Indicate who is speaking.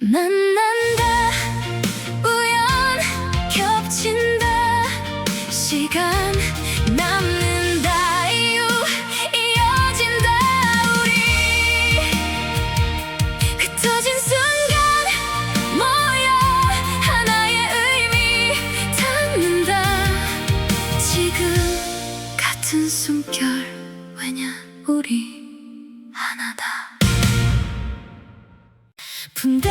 Speaker 1: 만난다 우연 겹친다 시간 남는다 이유 이어진다 우리 흩어진 순간 모여 하나의 의미 담는다 지금 같은 숨결 왜냐 우리 하나다 분다